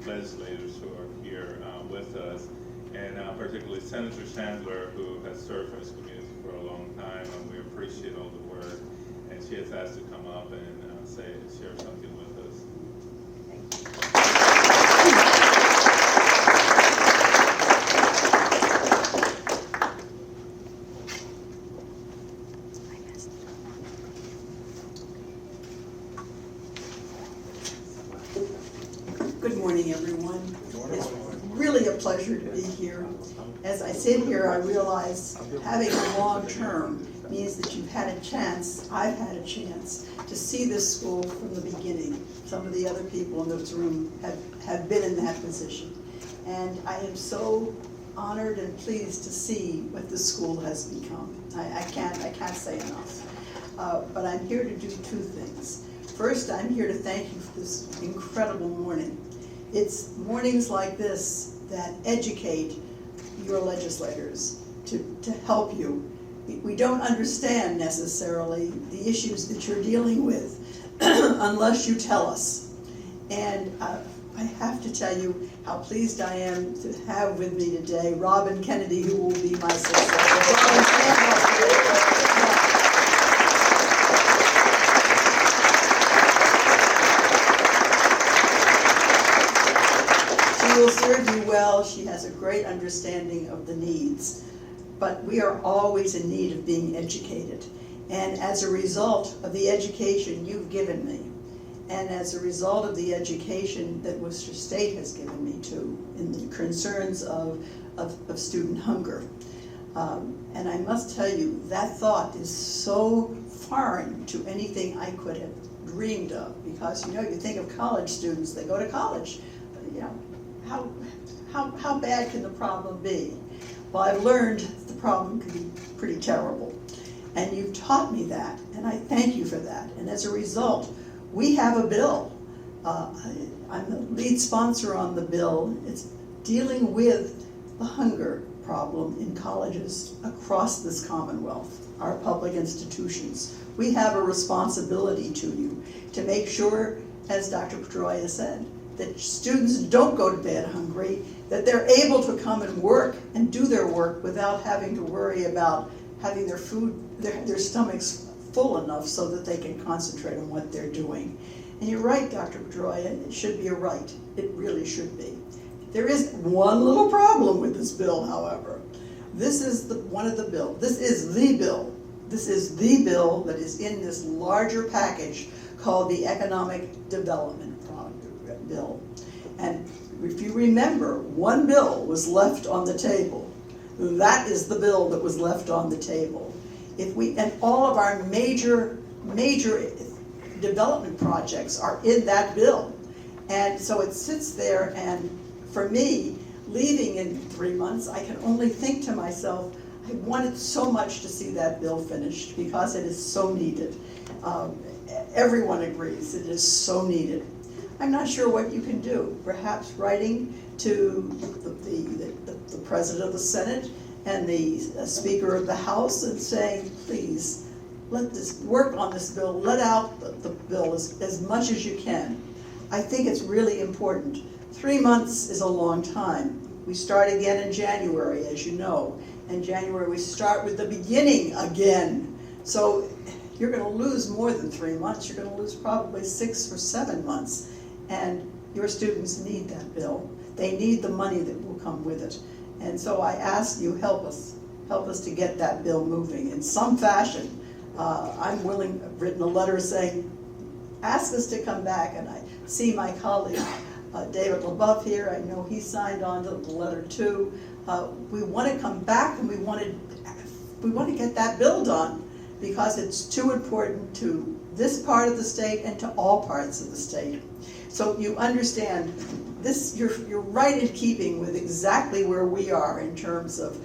legislators who are here with us, and particularly Senator Chandler, who has served for this community for a long time, and we appreciate all the work. And she has asked to come up and share something with us. Good morning, everyone. It's really a pleasure to be here. As I sit here, I realize having a long term means that you've had a chance, I've had a chance, to see this school from the beginning. Some of the other people in this room have been in that position. And I am so honored and pleased to see what this school has become. I can't say enough. But I'm here to do 2 things. First, I'm here to thank you for this incredible morning. It's mornings like this that educate your legislators to help you. We don't understand necessarily the issues that you're dealing with unless you tell us. And I have to tell you how pleased I am to have with me today Robin Kennedy, who will be my successor. Robin, stand up. She will serve you well. She has a great understanding of the needs. But we are always in need of being educated. And as a result of the education you've given me, and as a result of the education that Worcester State has given me too, in the concerns of student hunger. And I must tell you, that thought is so foreign to anything I could have dreamed of, because you think of college students, they go to college. How bad can the problem be? Well, I've learned the problem can be pretty terrible. And you've taught me that, and I thank you for that. And as a result, we have a bill. I'm the lead sponsor on the bill. It's dealing with the hunger problem in colleges across this Commonwealth, our public institutions. We have a responsibility to you to make sure, as Dr. Pedraja said, that students don't go to bed hungry, that they're able to come and work and do their work without having to worry about having their food, their stomachs full enough so that they can concentrate on what they're doing. And you're right, Dr. Pedraja, it should be a right. It really should be. There is one little problem with this bill, however. This is one of the bills. This is the bill. This is the bill that is in this larger package called the Economic Development Bill. And if you remember, one bill was left on the table. That is the bill that was left on the table. And all of our major development projects are in that bill. And so it sits there, and for me, leaving in 3 months, I can only think to myself, I wanted so much to see that bill finished because it is so needed. Everyone agrees it is so needed. I'm not sure what you can do. Perhaps writing to the President of the Senate and the Speaker of the House and saying, please, let this work on this bill, let out the bill as much as you can. I think it's really important. 3 months is a long time. We start again in January, as you know. In January, we start with the beginning again. So you're going to lose more than 3 months. You're going to lose probably 6 or 7 months. And your students need that bill. They need the money that will come with it. And so I ask you, help us to get that bill moving in some fashion. I'm willing, I've written a letter saying, ask us to come back, and I see my colleague, David LaBeouf here, I know he signed on to the letter too. We want to come back, and we want to get that bill done because it's too important to this part of the state and to all parts of the state. So you understand, this, you're right in keeping with exactly where we are in terms of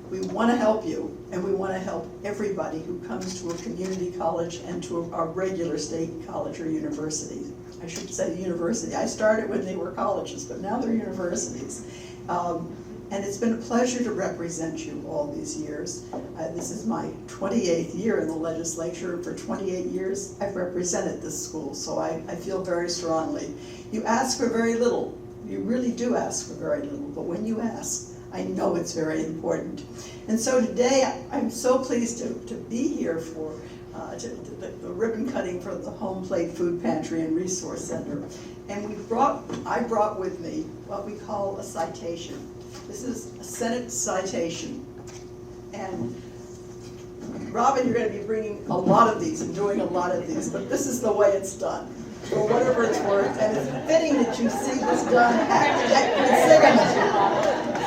we want to help you, and we want to help everybody who comes to a community college and to a regular state college or university. I should say university. I started when they were colleges, but now they're universities. And it's been a pleasure to represent you all these years. This is my 28th year in the legislature, and for 28 years I've represented this school, so I feel very strongly. You ask for very little. You really do ask for very little, but when you ask, I know it's very important. And so today, I'm so pleased to be here for the ribbon cutting for the Home Plate Food Pantry and Resource Center. And I brought with me what we call a citation. This is a Senate citation. And Robin, you're going to be bringing a lot of these and doing a lot of these, but this is the way it's done, for whatever it's worth. And it's fitting that you see this done at Quinsigamond.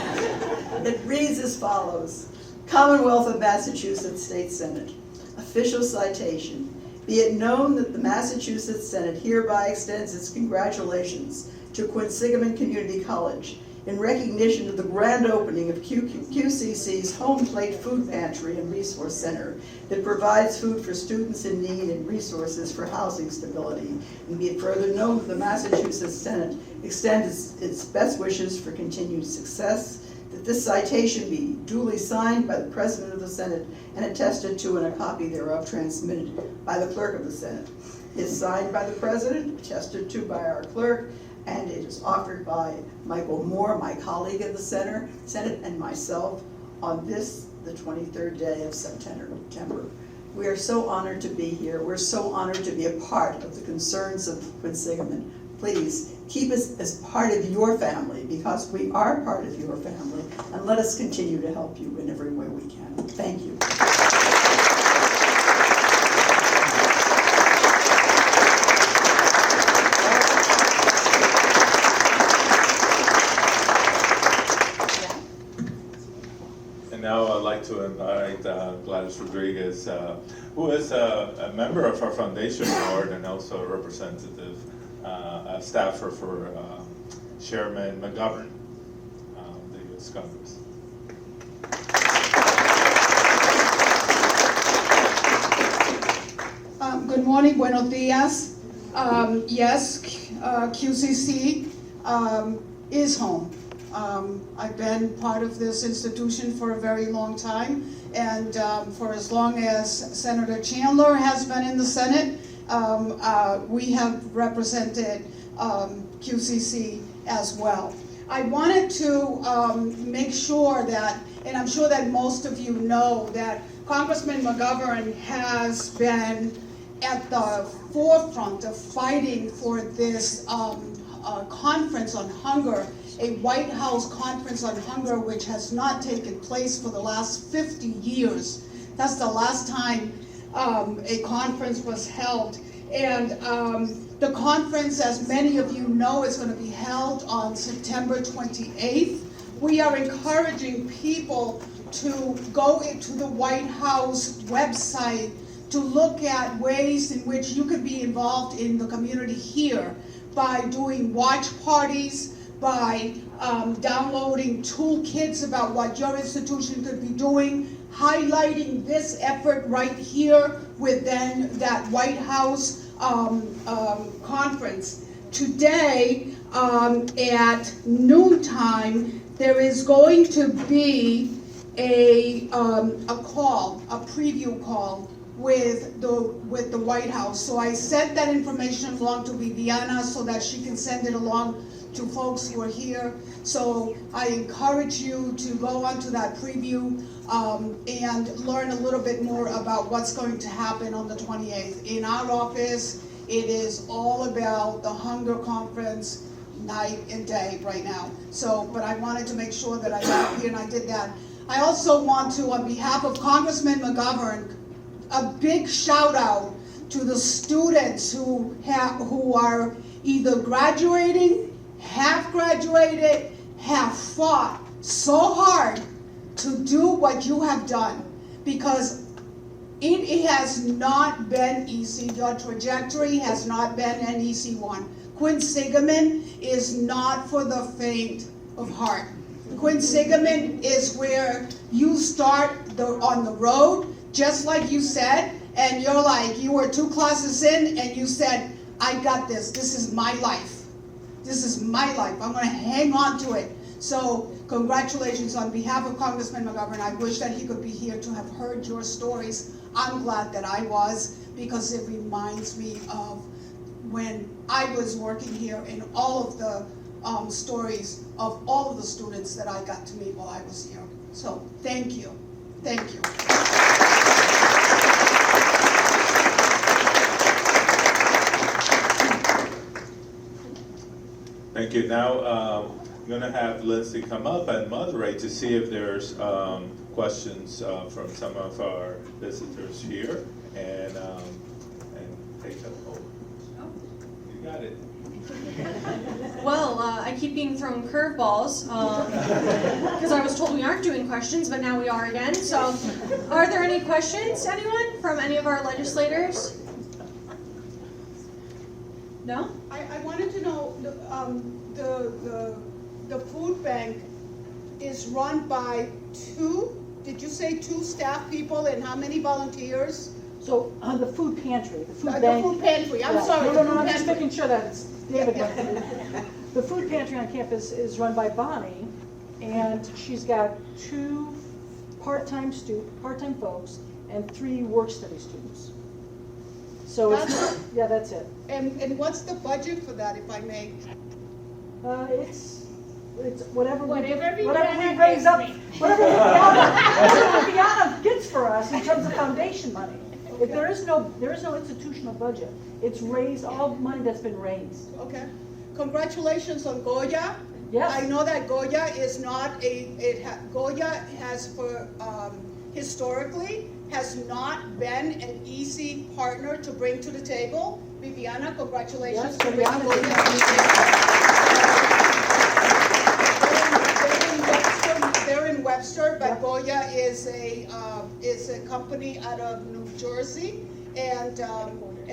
It reads as follows: Commonwealth of Massachusetts State Senate, official citation. Be it known that the Massachusetts Senate hereby extends its congratulations to Quinsigamond Community College in recognition of the grand opening of QCC's Home Plate Food Pantry and Resource Center that provides food for students in need and resources for housing stability. And be it further known that the Massachusetts Senate extends its best wishes for continued success, that this citation be duly signed by the President of the Senate and attested to, and a copy thereof transmitted by the Clerk of the Senate. It is signed by the President, attested to by our Clerk, and it is offered by Michael Moore, my colleague in the Senate, and myself on this, the 23rd day of September. We are so honored to be here. We're so honored to be a part of the concerns of Quinsigamond. Please keep us as part of your family, because we are part of your family, and let us continue to help you in every way we can. Thank you. And now I'd like to invite Gladys Rodriguez, who is a member of our foundation board and also a representative staffer for Chairman McGovern, the U.S. Congress. Good morning, buenos días. Yes, QCC is home. I've been part of this institution for a very long time, and for as long as Senator Chandler has been in the Senate, we have represented QCC as well. I wanted to make sure that, and I'm sure that most of you know, that Congressman McGovern has been at the forefront of fighting for this conference on hunger, a White House conference on hunger, which has not taken place for the last 50 years. That's the last time a conference was held. And the conference, as many of you know, is going to be held on September 28th. We are encouraging people to go into the White House website to look at ways in which you could be involved in the community here by doing watch parties, by downloading toolkits about what your institution could be doing, highlighting this effort right here within that White House conference. Today, at noontime, there is going to be a preview call with the White House. So I sent that information along to Viviana so that she can send it along to folks who are here. So I encourage you to go onto that preview and learn a little bit more about what's going to happen on the 28th. In our office, it is all about the hunger conference night and day right now. So, but I wanted to make sure that I got here and I did that. I also want to, on behalf of Congressman McGovern, a big shout out to the students who are either graduating, have graduated, have fought so hard to do what you have done, because it has not been easy. Your trajectory has not been an easy one. Quinsigamond is not for the faint of heart. Quinsigamond is where you start on the road, just like you said, and you're like, you were 2 classes in and you said, I got this. This is my life. This is my life. I'm going to hang on to it. So congratulations on behalf of Congressman McGovern. I wish that he could be here to have heard your stories. I'm glad that I was, because it reminds me of when I was working here and all of the stories of all of the students that I got to meet while I was here. So thank you. Thank you. Thank you. Now, I'm going to have Lindsey come up and moderate to see if there's questions from some of our visitors here, and take them home. You got it. Well, I keep being thrown curveballs because I was told we aren't doing questions, but now we are again. So, are there any questions, anyone, from any of our legislators? No? I wanted to know, the food bank is run by 2, did you say 2 staff people, and how many volunteers? So, the food pantry, the food The bank. food pantry, I'm Yeah. sorry. No, the I'm food just pantry. making sure that it's David. The food pantry on campus is run by Bonnie, and she's got 2 part-time folks and 3 work-study students. So it's, yeah, that's it. And what's the budget for that, if I may? It's whatever we raise up, me. whatever Viviana gets for us in terms of foundation money. If there is no institutional budget. It's raised, all money that's been raised. Okay. Congratulations on Goya. Yes. I know that Goya is not Goya has historically has not been an easy partner to bring to the table. Viviana, congratulations. Yes, Viviana. Goya to the table. They're in Webster, but Goya is a company out of New Jersey, and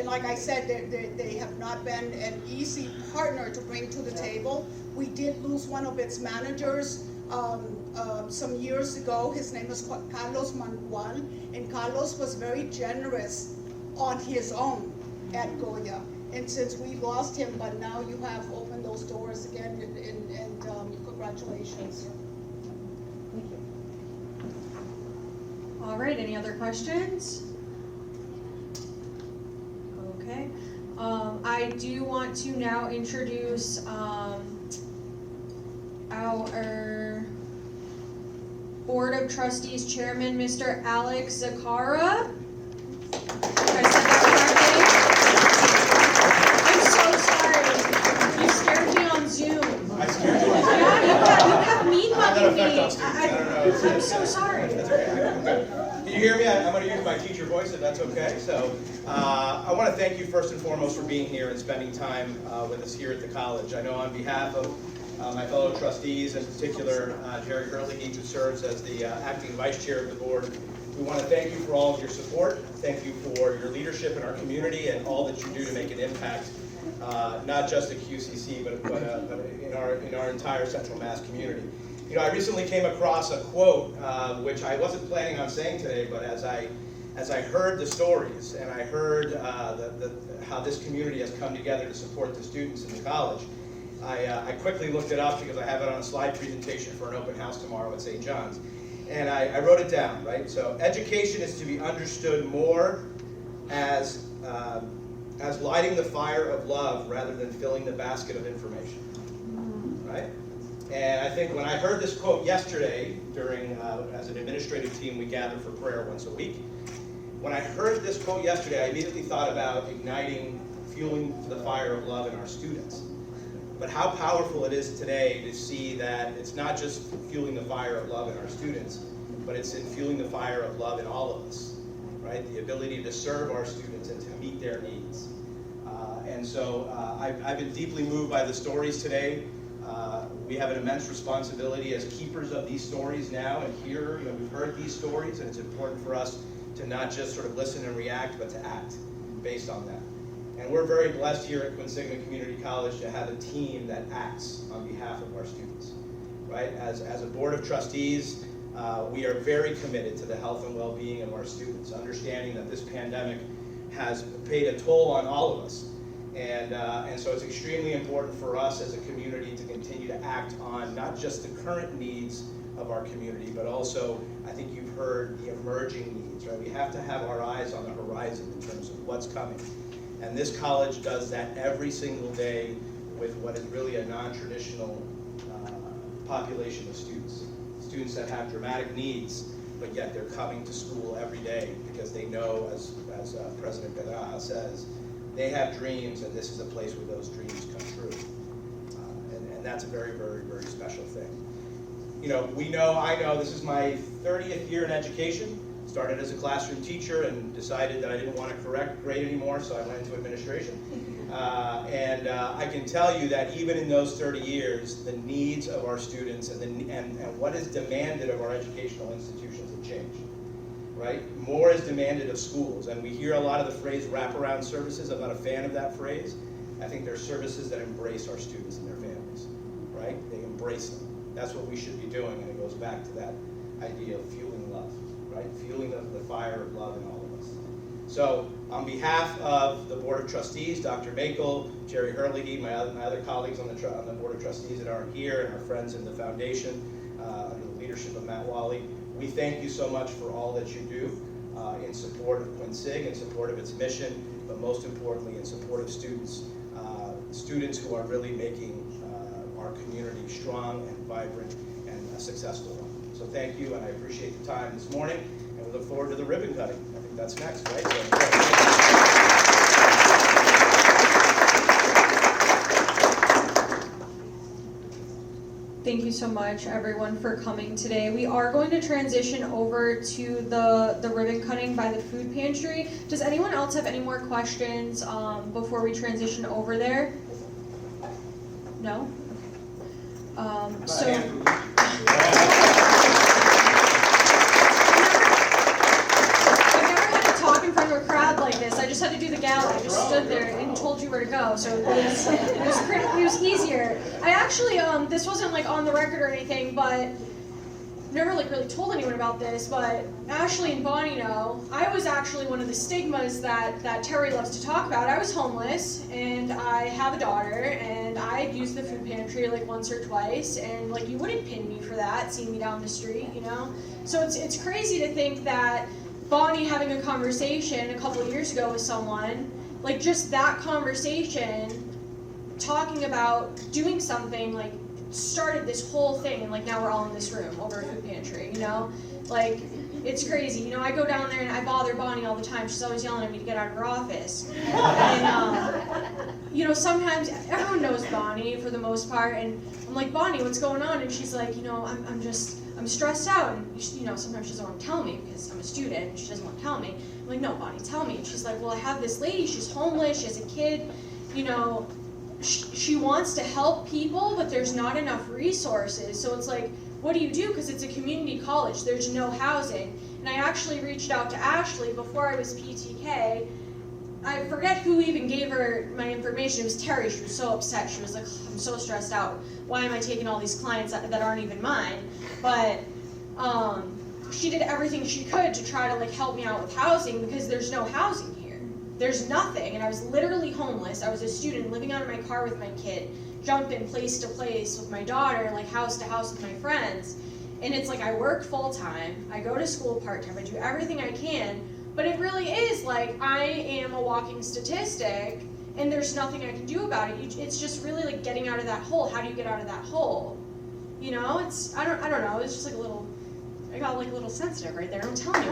like I said, they have not been an easy partner to bring to the table. We did lose one of its managers some years ago. His name is Carlos Manuel, and Carlos was very generous on his own at Goya. And since we lost him, but now you have opened those doors again, and congratulations. Thank you. All right, any other questions? Okay. I do want to now introduce our Board of Trustees Chairman, Mr. Alex Zequeira. Did I said that correctly? I'm so sorry. You scared me on Zoom. I scared you on Zoom? Yeah, you kept mean mugging me. I don't know. I'm so sorry. That's okay. I'm good. Can you hear me? I'm going to use my teacher voice if that's okay. So I want to thank you first and foremost for being here and spending time with us here at the college. I know on behalf of my fellow trustees, in particular Jerry Hurley, who serves as the acting vice chair of the board, We want to thank you for all of your support. Thank you for your leadership in our community and all that you do to make an impact, not just at QCC, but in our entire Central Mass community. You know, I recently came across a quote, which I wasn't planning on saying today, but as I heard the stories and I heard how this community has come together to support the students in the college, I quickly looked it up because I have it on a slide presentation for an open house tomorrow at St. John's. And I wrote it down, right? So education is to be understood more as lighting the fire of love rather than filling the basket of information, right? And I think when I heard this quote yesterday during, as an administrative team, we gather for prayer once a week. When I heard this quote yesterday, I immediately thought about igniting, fueling the fire of love in our students. But how powerful it is today to see that it's not just fueling the fire of love in our students, but it's in fueling the fire of love in all of us, right? The ability to serve our students and to meet their needs. And so I've been deeply moved by the stories today. We have an immense responsibility as keepers of these stories now, and here, you know, we've heard these stories, and it's important for us to not just sort of listen and react, but to act based on that. And we're very blessed here at Quinsigamond Community College to have a team that acts on behalf of our students, right? As a board of trustees, we are very committed to the health and well-being of our students, understanding that this pandemic has paid a toll on all of us. And so it's extremely important for us as a community to continue to act on not just the current needs of our community, but also, I think you've heard, the emerging needs, right? We have to have our eyes on the horizon in terms of what's coming. And this college does that every single day with what is really a non-traditional population of students. Students that have dramatic needs, but yet they're coming to school every day because they know, as President Pedraja says, they have dreams, and this is a place where those dreams come true. And that's a very, very, very special thing. You know, I know this is my 30th year in education. Started as a classroom teacher and decided that I didn't want to correct grade anymore, so I went into administration. And I can tell you that even in those 30 years, the needs of our students and what is demanded of our educational institutions have changed, right? More is demanded of schools, and we hear a lot of the phrase wraparound services. I'm not a fan of that phrase. I think they're services that embrace our students and their families, right? They embrace them. That's what we should be doing, and it goes back to that idea of fueling love, right? Fueling the fire of love in all of us. So on behalf of the Board of Trustees, Dr. Makel, Jerry Hurley, my other colleagues on the Board of Trustees that aren't here, and our friends in the foundation, under the leadership of Matt Wally, we thank you so much for all that you do in support of Quinsig, in support of its mission, but most importantly in support of students, students who are really making our community strong and vibrant and a successful one. So thank you, and I appreciate the time this morning, and we look forward to the ribbon cutting. I think that's next, right? Thank you so much, everyone, for coming today. We are going to transition over to the ribbon cutting by the Food Pantry. Does anyone else have any more questions before we transition over there? No? I've never had to talk in front of a crowd like this. I just had to do the gala. I just stood there and told you where to go, so it was easier. I actually, this wasn't like on the record or anything, but never like really told anyone about this, but Ashley and Bonnie know, I was actually one of the stigmas that Terry loves to talk about. I was homeless, and I have a daughter, and I used the food pantry like once or twice, and like you wouldn't pin me for that, seeing me down the street, you know? So it's crazy to think that Bonnie having a conversation a couple of years ago with someone, like just that conversation, talking about doing something, like started this whole thing, and like now we're all in this room over a food pantry, you know? Like, it's crazy. You know, I go down there and I bother Bonnie all the time. She's always yelling at me to get out of her office. And, you know, sometimes everyone knows Bonnie for the most part, and I'm like, Bonnie, what's going on? And she's like, you know, I'm stressed out, and you know, sometimes she doesn't want to tell me because I'm a student and she doesn't want to tell me. I'm like, no, Bonnie, tell me. And she's like, well, I have this lady, she's homeless, she has a kid, you know, she wants to help people, but there's not enough resources. So it's like, what do you do? Because it's a community college, there's no housing. And I actually reached out to Ashley before I was PTK. I forget who even gave her my information. It was Terry. She was so upset. She was like, I'm so stressed out. Why am I taking all these clients that aren't even mine? But she did everything she could to try to like help me out with housing, because there's no housing here. There's nothing, and I was literally homeless. I was a student living out of my car with my kid, jumping place to place with my daughter, like house to house with my friends. And it's like I work full time, I go to school part time, I do everything I can, but it really is like I am a walking statistic, and there's nothing I can do about it. It's just really like getting out of that hole. How do you get out of that hole? You know, it's I don't know. It's just like a little. I got like a little sensitive right there. I'm telling you.